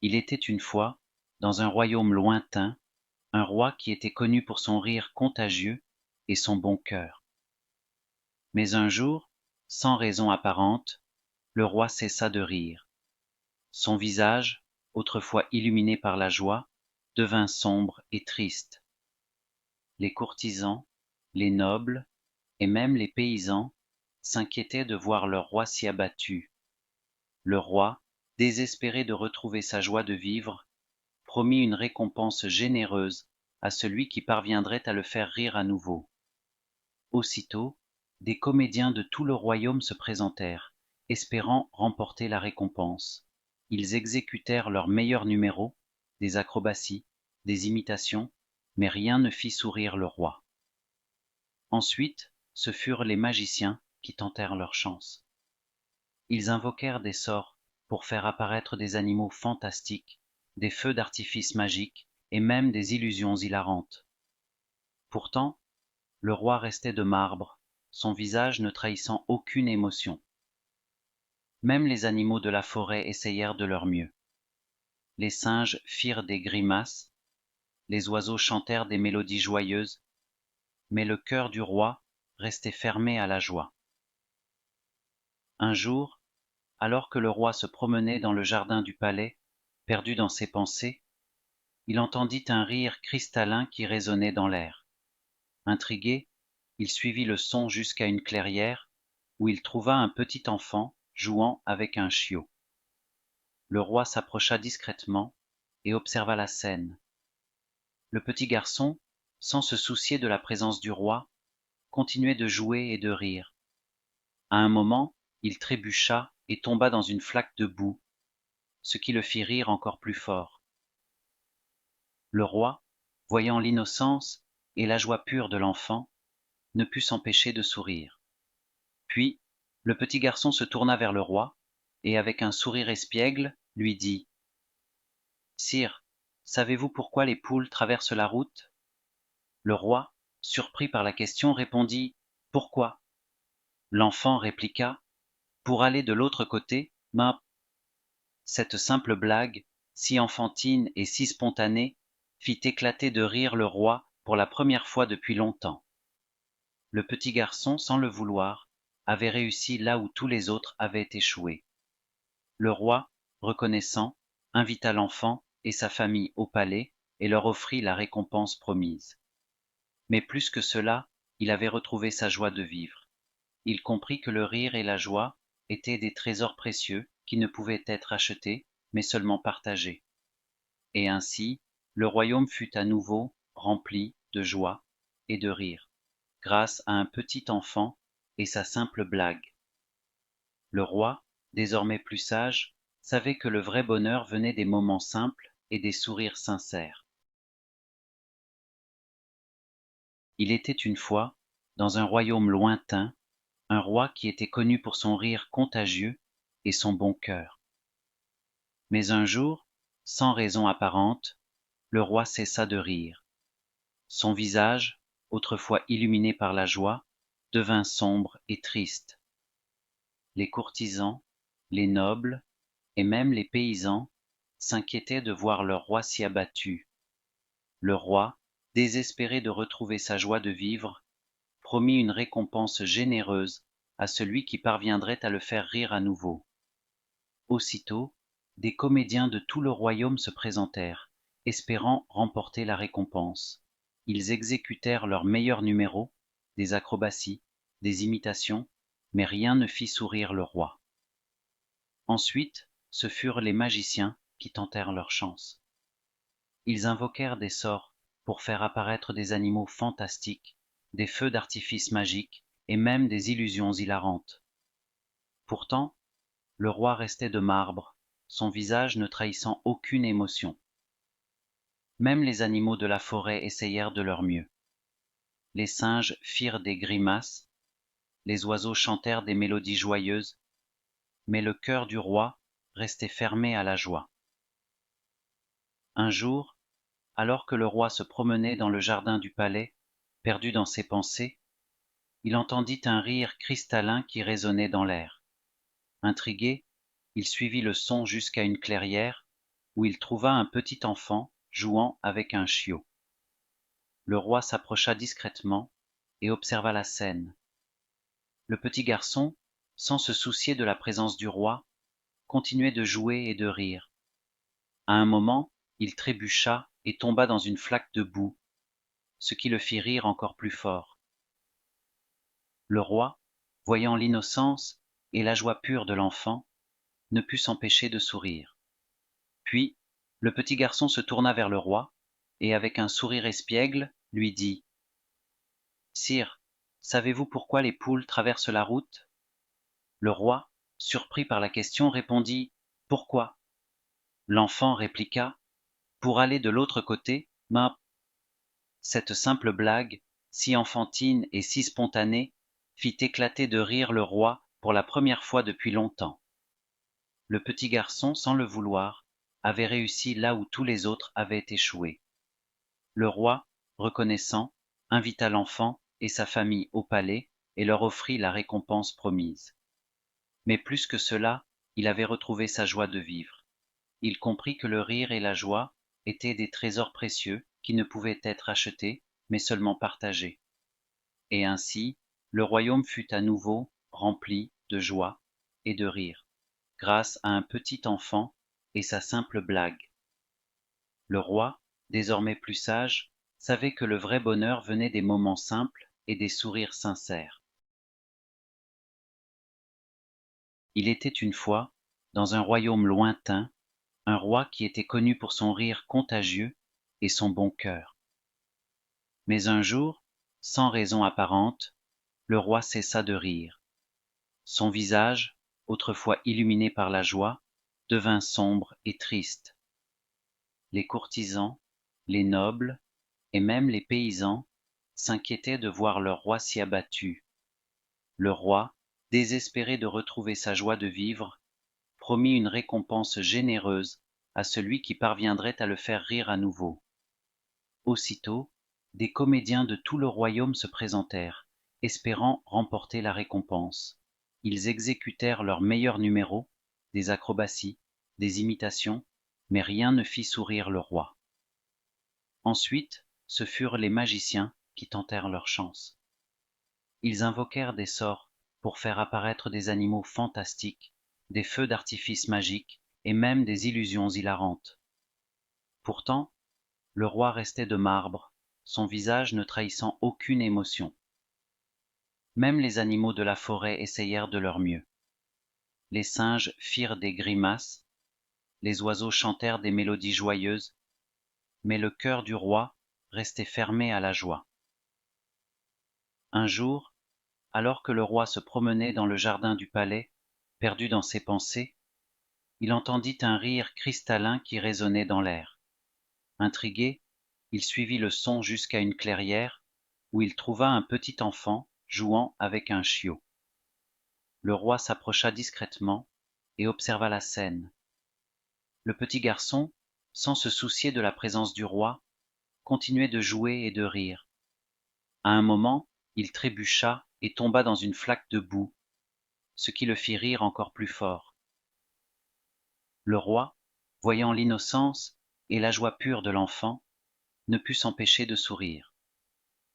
Il était une fois, dans un royaume lointain, un roi qui était connu pour son rire contagieux et son bon cœur. Mais un jour, sans raison apparente, le roi cessa de rire. Son visage, autrefois illuminé par la joie, devint sombre et triste. Les courtisans, les nobles, et même les paysans s'inquiétaient de voir leur roi si abattu. Le roi, désespéré de retrouver sa joie de vivre, promit une récompense généreuse à celui qui parviendrait à le faire rire à nouveau. Aussitôt, des comédiens de tout le royaume se présentèrent, espérant remporter la récompense. Ils exécutèrent leurs meilleurs numéros, des acrobaties, des imitations, mais rien ne fit sourire le roi. Ensuite, ce furent les magiciens qui tentèrent leur chance. Ils invoquèrent des sorts pour faire apparaître des animaux fantastiques, des feux d'artifice magiques et même des illusions hilarantes. Pourtant, le roi restait de marbre, son visage ne trahissant aucune émotion. Même les animaux de la forêt essayèrent de leur mieux. Les singes firent des grimaces, les oiseaux chantèrent des mélodies joyeuses, mais le cœur du roi restait fermé à la joie. Un jour, alors que le roi se promenait dans le jardin du palais, perdu dans ses pensées, il entendit un rire cristallin qui résonnait dans l'air. Intrigué, il suivit le son jusqu'à une clairière, où il trouva un petit enfant jouant avec un chiot. Le roi s'approcha discrètement et observa la scène. Le petit garçon, sans se soucier de la présence du roi, continuait de jouer et de rire. À un moment, il trébucha et tomba dans une flaque de boue, ce qui le fit rire encore plus fort. Le roi, voyant l'innocence et la joie pure de l'enfant, ne put s'empêcher de sourire. Puis, le petit garçon se tourna vers le roi, et avec un sourire espiègle, lui dit : « Sire, savez-vous pourquoi les poules traversent la route ? » Le roi, surpris par la question, répondit : « Pourquoi ? » L'enfant répliqua : « Pour aller de l'autre côté, ma... » Cette simple blague, si enfantine et si spontanée, fit éclater de rire le roi pour la première fois depuis longtemps. Le petit garçon, sans le vouloir, avait réussi là où tous les autres avaient échoué. Le roi, reconnaissant, invita l'enfant et sa famille au palais et leur offrit la récompense promise. Mais plus que cela, il avait retrouvé sa joie de vivre. Il comprit que le rire et la joie étaient des trésors précieux qui ne pouvaient être achetés, mais seulement partagés. Et ainsi, le royaume fut à nouveau rempli de joie et de rire, grâce à un petit enfant et sa simple blague. Le roi, désormais plus sage, savait que le vrai bonheur venait des moments simples et des sourires sincères. Il était une fois, dans un royaume lointain, un roi qui était connu pour son rire contagieux et son bon cœur. Mais un jour, sans raison apparente, le roi cessa de rire. Son visage, autrefois illuminé par la joie, devint sombre et triste. Les courtisans, les nobles, et même les paysans s'inquiétaient de voir leur roi si abattu. Le roi, désespéré de retrouver sa joie de vivre, promit une récompense généreuse à celui qui parviendrait à le faire rire à nouveau. Aussitôt, des comédiens de tout le royaume se présentèrent, espérant remporter la récompense. Ils exécutèrent leurs meilleurs numéros, des acrobaties, des imitations, mais rien ne fit sourire le roi. Ensuite, ce furent les magiciens qui tentèrent leur chance. Ils invoquèrent des sorts pour faire apparaître des animaux fantastiques, des feux d'artifice magiques et même des illusions hilarantes. Pourtant, le roi restait de marbre, son visage ne trahissant aucune émotion. Même les animaux de la forêt essayèrent de leur mieux. Les singes firent des grimaces, les oiseaux chantèrent des mélodies joyeuses, mais le cœur du roi restait fermé à la joie. Un jour, alors que le roi se promenait dans le jardin du palais, perdu dans ses pensées, il entendit un rire cristallin qui résonnait dans l'air. Intrigué, il suivit le son jusqu'à une clairière, où il trouva un petit enfant jouant avec un chiot. Le roi s'approcha discrètement et observa la scène. Le petit garçon, sans se soucier de la présence du roi, continuait de jouer et de rire. À un moment, il trébucha et tomba dans une flaque de boue, ce qui le fit rire encore plus fort. Le roi, voyant l'innocence et la joie pure de l'enfant, ne put s'empêcher de sourire. Puis, le petit garçon se tourna vers le roi, et avec un sourire espiègle, lui dit : « Sire, savez-vous pourquoi les poules traversent la route ? » Le roi, surpris par la question, répondit : « Pourquoi ? » L'enfant répliqua : « Pour aller de l'autre côté, ma... » Cette simple blague, si enfantine et si spontanée, fit éclater de rire le roi pour la première fois depuis longtemps. Le petit garçon, sans le vouloir, avait réussi là où tous les autres avaient échoué. Le roi, reconnaissant, invita l'enfant et sa famille au palais et leur offrit la récompense promise. Mais plus que cela, il avait retrouvé sa joie de vivre. Il comprit que le rire et la joie étaient des trésors précieux qui ne pouvaient être achetés, mais seulement partagés. Et ainsi, le royaume fut à nouveau rempli de joie et de rire, grâce à un petit enfant et sa simple blague. Le roi, désormais plus sage, savait que le vrai bonheur venait des moments simples et des sourires sincères. Il était une fois, dans un royaume lointain, un roi qui était connu pour son rire contagieux et son bon cœur. Mais un jour, sans raison apparente, le roi cessa de rire. Son visage, autrefois illuminé par la joie, devint sombre et triste. Les courtisans, les nobles et même les paysans s'inquiétaient de voir leur roi si abattu. Le roi, désespéré de retrouver sa joie de vivre, promit une récompense généreuse à celui qui parviendrait à le faire rire à nouveau. Aussitôt, des comédiens de tout le royaume se présentèrent, espérant remporter la récompense. Ils exécutèrent leurs meilleurs numéros, des acrobaties, des imitations, mais rien ne fit sourire le roi. Ensuite, ce furent les magiciens qui tentèrent leur chance. Ils invoquèrent des sorts pour faire apparaître des animaux fantastiques, des feux d'artifice magiques et même des illusions hilarantes. Pourtant, le roi restait de marbre, son visage ne trahissant aucune émotion. Même les animaux de la forêt essayèrent de leur mieux. Les singes firent des grimaces, les oiseaux chantèrent des mélodies joyeuses, mais le cœur du roi restait fermé à la joie. Un jour, alors que le roi se promenait dans le jardin du palais, perdu dans ses pensées, il entendit un rire cristallin qui résonnait dans l'air. Intrigué, il suivit le son jusqu'à une clairière, où il trouva un petit enfant jouant avec un chiot. Le roi s'approcha discrètement et observa la scène. Le petit garçon, sans se soucier de la présence du roi, continuait de jouer et de rire. À un moment, il trébucha et tomba dans une flaque de boue, ce qui le fit rire encore plus fort. Le roi, voyant l'innocence et la joie pure de l'enfant, ne put s'empêcher de sourire.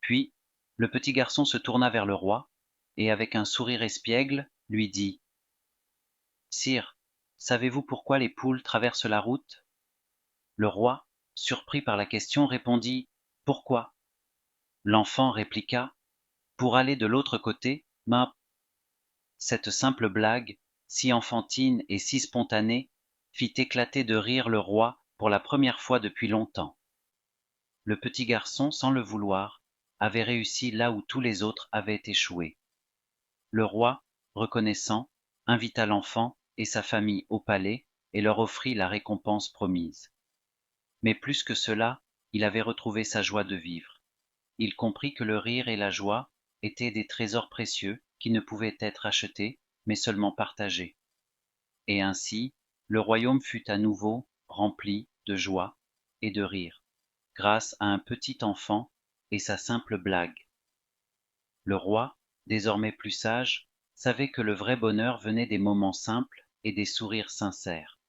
Puis, le petit garçon se tourna vers le roi, et avec un sourire espiègle, lui dit : « Sire, savez-vous pourquoi les poules traversent la route ? » Le roi, surpris par la question, répondit : « Pourquoi ? » L'enfant répliqua : « Pour aller de l'autre côté, ma... » Cette simple blague, si enfantine et si spontanée, fit éclater de rire le roi pour la première fois depuis longtemps. Le petit garçon, sans le vouloir, avait réussi là où tous les autres avaient échoué. Le roi, reconnaissant, invita l'enfant et sa famille au palais et leur offrit la récompense promise. Mais plus que cela, il avait retrouvé sa joie de vivre. Il comprit que le rire et la joie étaient des trésors précieux qui ne pouvaient être achetés, mais seulement partagés. Et ainsi, le royaume fut à nouveau rempli de joie et de rire, grâce à un petit enfant et sa simple blague. Le roi, désormais plus sage, savait que le vrai bonheur venait des moments simples et des sourires sincères.